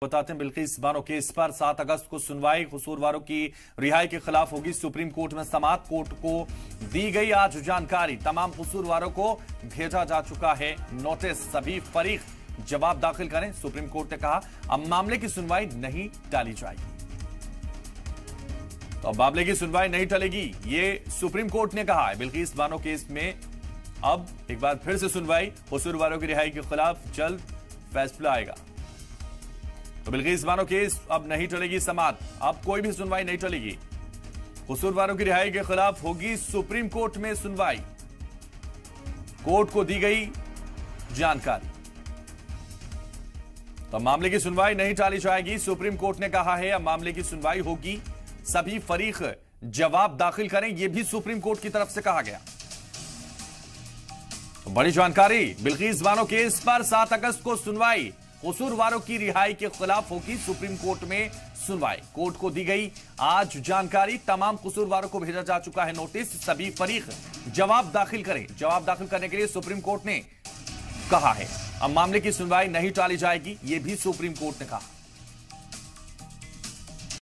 बताते हैं बिल्किस बानो केस पर 7 अगस्त को सुनवाई। कसूरवारों की रिहाई के खिलाफ होगी सुप्रीम कोर्ट में समाअत। कोर्ट को दी गई आज जानकारी। तमाम कसूरवारों को भेजा जा चुका है नोटिस। सभी फरीक जवाब दाखिल करें, सुप्रीम कोर्ट ने कहा। अब मामले की सुनवाई नहीं टाली जाएगी। तो अब मामले की सुनवाई नहीं टलेगी, ये सुप्रीम कोर्ट ने कहा है। बिल्किस बानो केस में अब एक बार फिर से सुनवाई। कसूरवारों की रिहाई के खिलाफ जल्द फैसला आएगा। तो बिल्किस बानो केस अब नहीं टलेगी समाअत। अब कोई भी सुनवाई नहीं टलेगी। कसूरवारों की रिहाई के खिलाफ होगी सुप्रीम कोर्ट में सुनवाई। कोर्ट को दी गई जानकारी। तो मामले की सुनवाई नहीं टाली जाएगी, सुप्रीम कोर्ट ने कहा है। अब मामले की सुनवाई होगी। सभी फरीक जवाब दाखिल करें, यह भी सुप्रीम कोर्ट की तरफ से कहा गया। तो बड़ी जानकारी। बिल्किस बानो केस पर 7 अगस्त को सुनवाई। कसूरवारों की रिहाई के खिलाफ होगी सुप्रीम कोर्ट में सुनवाई। कोर्ट को दी गई आज जानकारी। तमाम कसूरवारों को भेजा जा चुका है नोटिस। सभी फरीक जवाब दाखिल करें। जवाब दाखिल करने के लिए सुप्रीम कोर्ट ने कहा है। अब मामले की सुनवाई नहीं टाली जाएगी, यह भी सुप्रीम कोर्ट ने कहा।